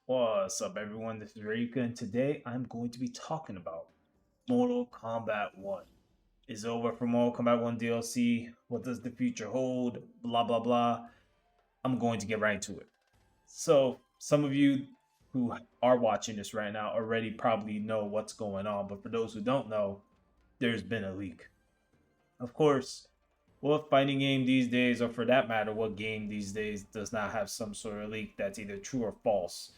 What's up, everyone? This is Rayuka, and today I'm going to be talking about Mortal Kombat 1. Is over for Mortal Kombat 1 DLC? What does the future hold? Blah, blah, blah. I'm going to get right to it. So, some of you who are watching this right now already probably know what's going on, but for those who don't know, there's been a leak. Of course, what fighting game these days, or for that matter, what game these days does not have some sort of leak that's either true or false?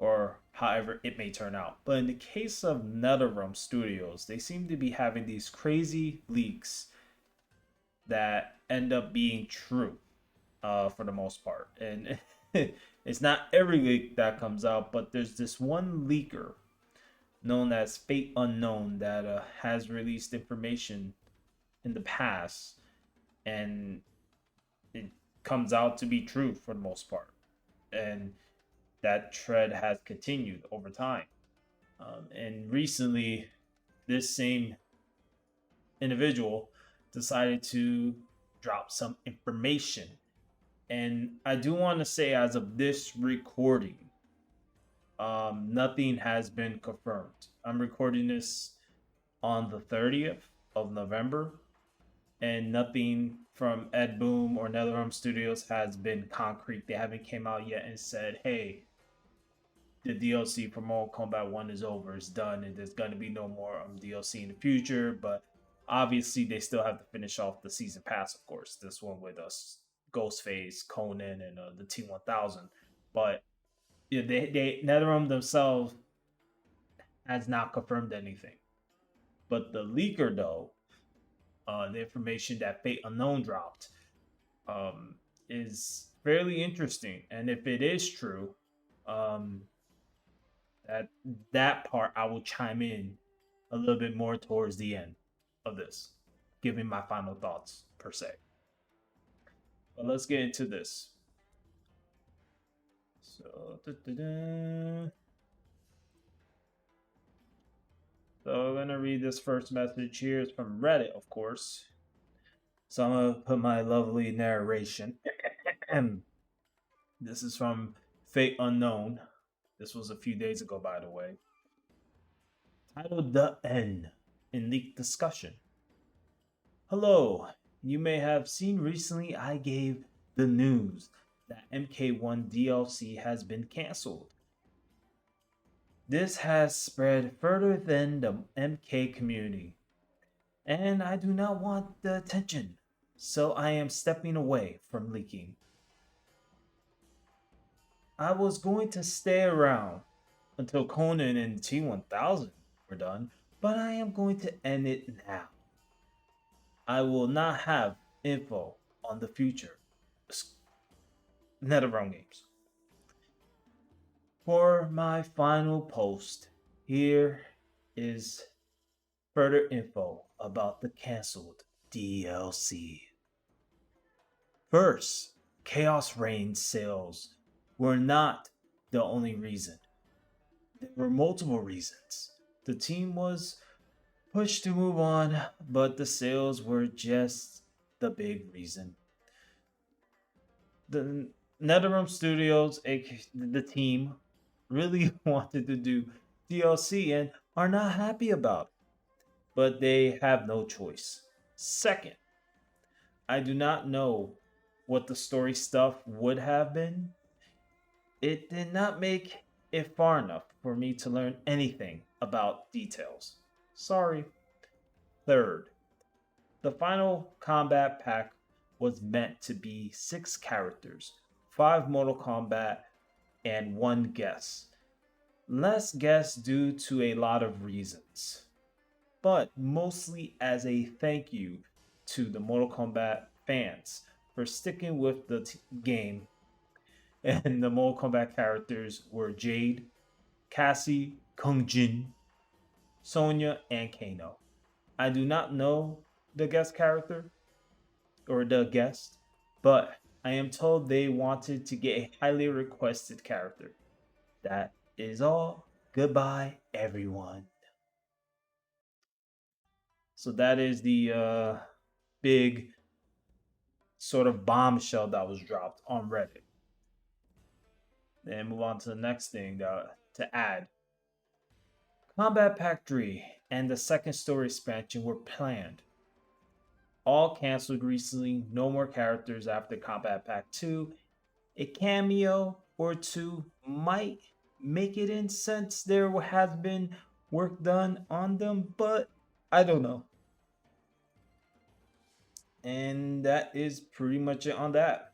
Or however it may turn out. But in the case of NetherRealm Studios, they seem to be having these crazy leaks that end up being true for the most part. And it's not every leak that comes out, but there's this one leaker known as Fate Unknown that has released information in the past, and it comes out to be true for the most part. And that trend has continued over time. And recently, this same individual decided to drop some information. And I do want to say, as of this recording, nothing has been confirmed. I'm recording this on the 30th of November, and nothing from Ed Boom or NetherRealm Studios has been concrete. They haven't came out yet and said, "Hey, the DLC for Mortal Kombat 1 is over, it's done, and there's going to be no more DLC in the future." But obviously, they still have to finish off the season pass, of course. This one with us, Ghostface, Conan, and the T1000. But yeah, they NetherRealm themselves has not confirmed anything. But the leaker, though, the information that Fate Unknown dropped, um, is fairly interesting. And if it is true, um, that that part I will chime in a little bit more towards the end of this, giving my final thoughts per se. But let's get into this. So, so I'm gonna read this first message here. It's from Reddit, of course. So I'm gonna put my lovely narration. This is from Fate Unknown. This was a few days ago, by the way. Titled The End in Leaked Discussion. Hello, you may have seen recently I gave the news that MK1 DLC has been cancelled. This has spread further than the MK community, and I do not want the attention, so I am stepping away from leaking. I was going to stay around until Conan and T1000 were done, but I am going to end it now. I will not have info on the future NetherRealm games. For my final post, here is further info about the cancelled DLC. First, Chaos Reign sales were not the only reason. There were multiple reasons. The team was pushed to move on, but the sales were just the big reason. The NetherRealm Studios, the team, really wanted to do DLC and are not happy about it, but they have no choice. Second, I do not know what the story stuff would have been. It did not make it far enough for me to learn anything about details. Sorry. Third, the final combat pack was meant to be 6 characters, 5 Mortal Kombat, and 1 guest. Less guests due to a lot of reasons, but mostly as a thank you to the Mortal Kombat fans for sticking with the game. And the Mortal Kombat characters were Jade, Cassie, Kung Jin, Sonya, and Kano. I do not know the guest character or the guest, but I am told they wanted to get a highly requested character. That is all. Goodbye, everyone. So that is the big sort of bombshell that was dropped on Reddit. and move on to the next thing to add. Combat Pack 3 and the second story expansion were planned. All canceled recently, no more characters after Combat Pack 2. A cameo or two might make it in since there has been work done on them, but I don't know. And that is pretty much it on that.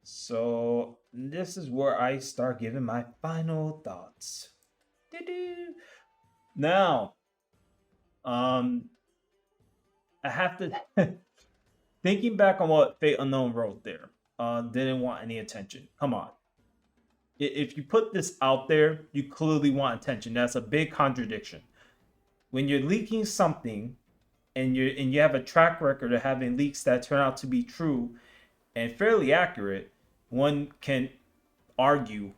So this is where I start giving my final thoughts. Doo-doo. Now, um, I have to thinking back on what Fate Unknown wrote there. Didn't want any attention. Come on. If you put this out there, you clearly want attention. That's a big contradiction. When you're leaking something and you have a track record of having leaks that turn out to be true and fairly accurate, one can argue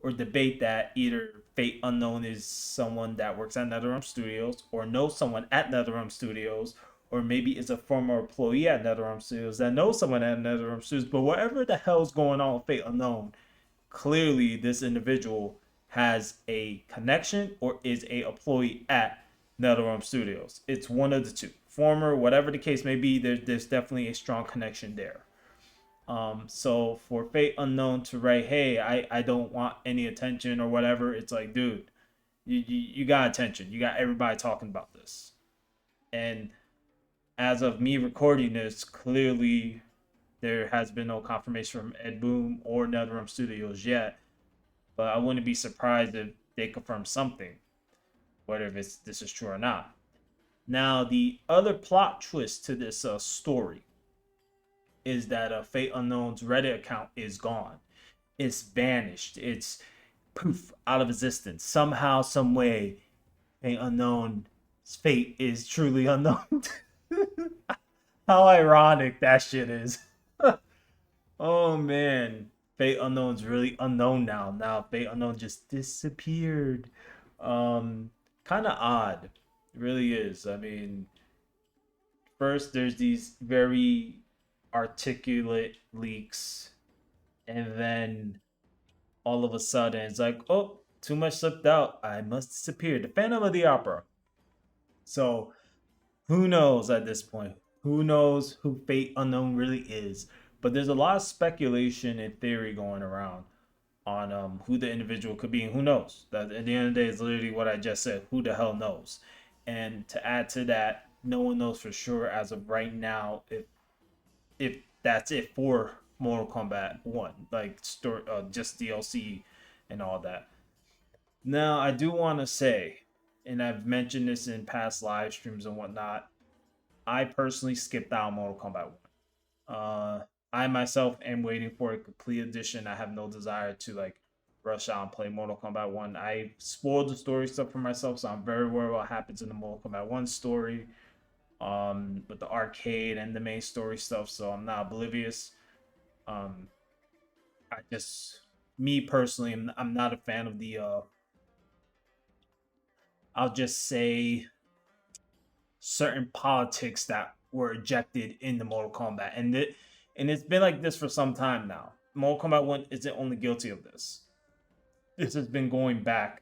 or debate that either Fate Unknown is someone that works at NetherRealm Studios or knows someone at NetherRealm Studios, or maybe is a former employee at NetherRealm Studios that knows someone at NetherRealm Studios. But whatever the hell's going on with Fate Unknown, clearly this individual has a connection or is a employee at NetherRealm Studios. It's one of the two. Former, whatever the case may be, there's definitely a strong connection there. So for Fate Unknown to write, hey, I don't want any attention or whatever, it's like, dude, you got attention. You got everybody talking about this. And as of me recording this, clearly there has been no confirmation from Ed Boon or NetherRealm Studios yet. But I wouldn't be surprised if they confirm something, whether this is true or not. Now, the other plot twist to this story is that Fate Unknown's Reddit account is gone. It's vanished. It's poof out of existence. Somehow, some way, Fate Unknown's fate is truly unknown. How ironic that shit is. Oh man, Fate Unknown's really unknown now. Now Fate Unknown just disappeared. Kind of odd. It really is. I mean, first there's these very articulate leaks, and then all of a sudden it's like, oh, too much slipped out. I must disappear. The Phantom of the Opera. So who knows at this point? Who knows who Fate Unknown really is? But there's a lot of speculation and theory going around on who the individual could be, and who knows. That at the end of the day is literally what I just said. Who the hell knows? And to add to that, no one knows for sure as of right now if that's it for Mortal Kombat 1, like story, just DLC and all that. Now, I do want to say, and I've mentioned this in past live streams and whatnot, I personally skipped out Mortal Kombat 1. I myself am waiting for a complete edition. I have no desire to like rush out and play Mortal Kombat 1. I spoiled the story stuff for myself, so I'm very aware what happens in the Mortal Kombat 1 story. With the arcade and the main story stuff, so I'm not oblivious. I just, me personally, I'm not a fan of the I'll just say certain politics that were ejected in the Mortal Kombat, and it's been like this for some time now. Mortal Kombat 1 isn't only guilty of this. This has been going back.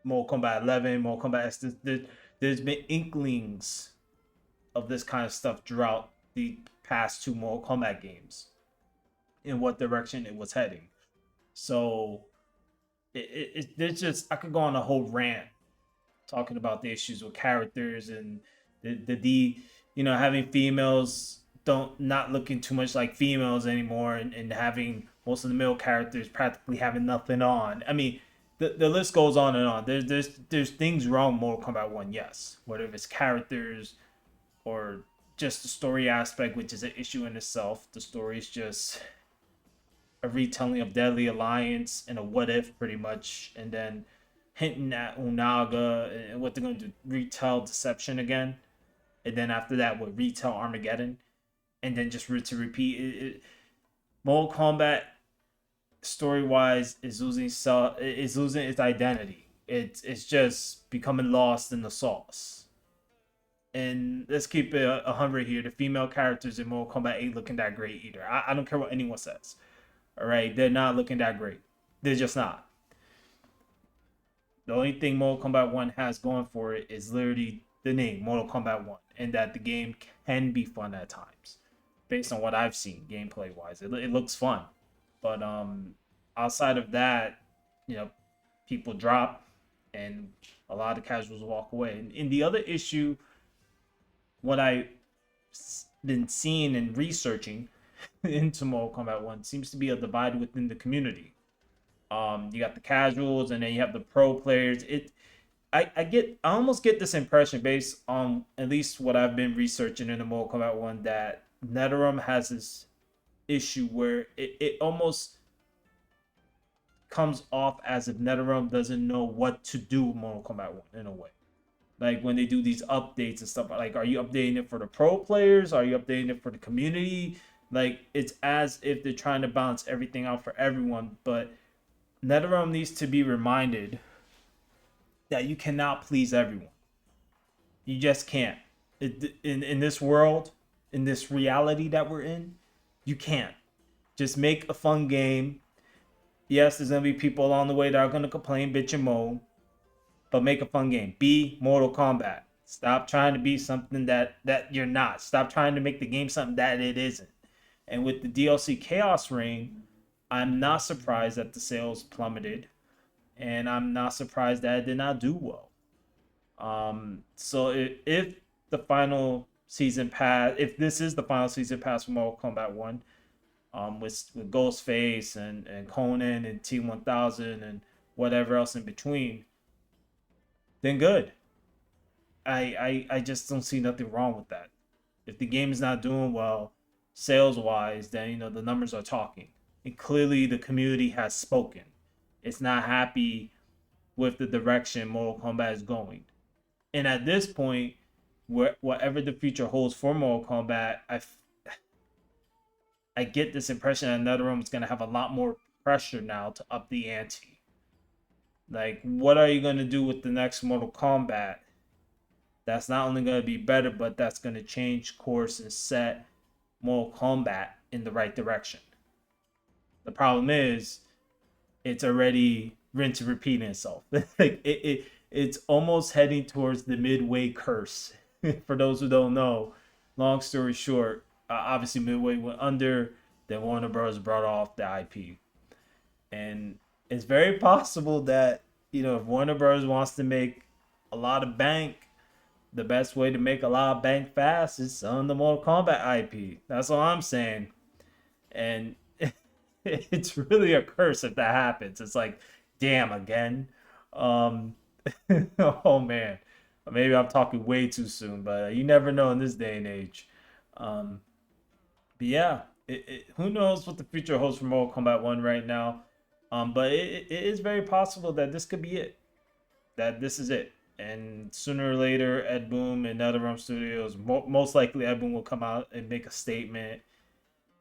Mortal Kombat 11, Mortal Kombat X, there's been inklings of this kind of stuff throughout the past two Mortal Kombat games in what direction it was heading. So it's just, I could go on a whole rant talking about the issues with characters and the having females not looking too much like females anymore, and having most of the male characters practically having nothing on. I mean, the list goes on and on. There's things wrong with Mortal Kombat 1, yes. Whether it's characters or just the story aspect, which is an issue in itself. The story is just a retelling of Deadly Alliance and a what if, pretty much. And then hinting at Unaga and what they're going to retell Deception again. And then after that, what retell Armageddon. And then just to repeat. Mortal Kombat, story-wise, is losing its identity. It's just becoming lost in the sauce. And let's keep it 100 here. The female characters in Mortal Kombat 8 looking that great either. I don't care what anyone says. All right, they're not looking that great. They're just not. The only thing Mortal Kombat 1 has going for it is literally the name Mortal Kombat 1, and that the game can be fun at times, based on what I've seen gameplay wise. It looks fun, but outside of that, you know, people drop, and a lot of casuals walk away. And the other issue, what I've been seeing and researching into Mortal Kombat 1 seems to be a divide within the community. You got the casuals, and then you have the pro players. I almost get this impression based on at least what I've been researching in the Mortal Kombat 1 that NetherRealm has this issue where it almost comes off as if NetherRealm doesn't know what to do with Mortal Kombat 1 in a way. Like when they do these updates and stuff, like are you updating it for the pro players? Are you updating it for the community? Like it's as if they're trying to balance everything out for everyone, but NetherRealm needs to be reminded that you cannot please everyone. You just can't. In this world, in this reality that we're in, you can't. Just make a fun game. Yes, there's gonna be people along the way that are gonna complain, bitch, and moan, but make a fun game. Be Mortal Kombat. Stop trying to be something that you're not. Stop trying to make the game something that it isn't. And with the DLC Chaos Reign, I'm not surprised that the sales plummeted, and I'm not surprised that it did not do well. So if the final season pass, if this is the final season pass for Mortal Kombat 1, with Ghostface and Conan and T1000 and whatever else in between, then good. I just don't see nothing wrong with that. If the game is not doing well sales wise, then the numbers are talking. And clearly the community has spoken. It's not happy with the direction Mortal Kombat is going. And at this point, whatever the future holds for Mortal Kombat, I get this impression that NetherRealm is going to have a lot more pressure now to up the ante. Like, what are you going to do with the next Mortal Kombat? That's not only going to be better, but that's going to change course and set Mortal Kombat in the right direction. The problem is, it's already rinse and repeating itself. Like it's almost heading towards the Midway curse. For those who don't know, long story short, obviously Midway went under. Then Warner Bros. Brought off the IP, and it's very possible that if Warner Bros. Wants to make a lot of bank, the best way to make a lot of bank fast is selling the Mortal Kombat IP. That's all I'm saying, and it's really a curse if that happens. It's like, damn, again. Um, oh man, maybe I'm talking way too soon, but you never know in this day and age. Um, but yeah, who knows what the future holds for Mortal Kombat 1 right now. But it is very possible that this could be it. That this is it. And sooner or later, Ed Boon and NetherRealm Studios, most likely Ed Boon will come out and make a statement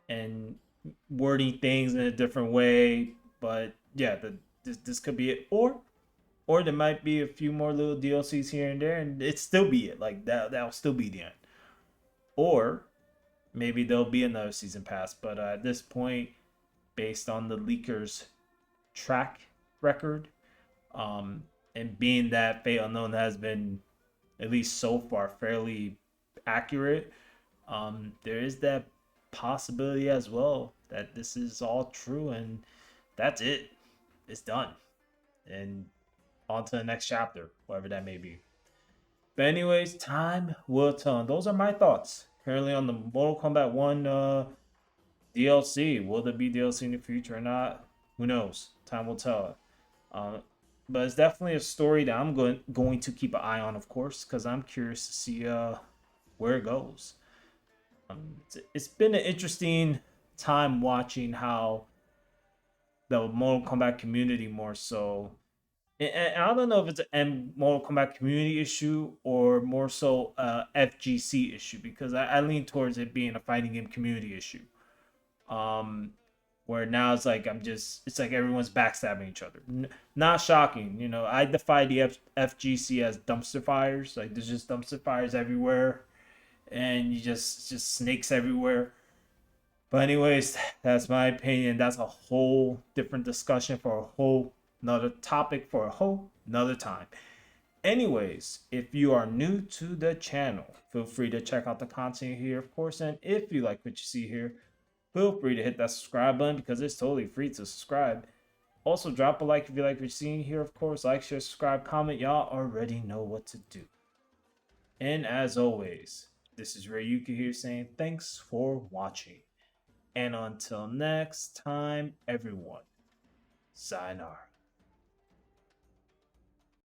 and wording things in a different way. But yeah, this could be it. Or there might be a few more little DLCs here and there, and it still be it. Like that'll still be the end. Or maybe there'll be another season pass. But at this point, based on the leakers' track record, and being that Fate Unknown has been, at least so far, fairly accurate, there is that possibility as well that this is all true and that's it. It's done. And on to the next chapter, whatever that may be. But anyways, time will tell. And those are my thoughts currently on the Mortal Kombat 1 DLC. Will there be DLC in the future or not? Who knows? Time will tell. Uh, but it's definitely a story that I'm going to keep an eye on, of course, because I'm curious to see where it goes. It's been an interesting time watching how the Mortal Kombat community more so. And I don't know if it's an Mortal Kombat community issue or more so a FGC issue, because I lean towards it being a fighting game community issue. Um, where now it's like everyone's backstabbing each other. Not shocking, I defy the FGC as dumpster fires. Like there's just dumpster fires everywhere, and you just snakes everywhere. But anyways, that's my opinion. That's a whole different discussion for a whole another topic for a whole another time. Anyways, if you are new to the channel, feel free to check out the content here, of course. And if you like what you see here, feel free to hit that subscribe button because it's totally free to subscribe. Also, drop a like if you like what you're seeing here, of course. Like, share, subscribe, comment. Y'all already know what to do. And as always, this is Ryuki here saying thanks for watching. And until next time, everyone, sayonara.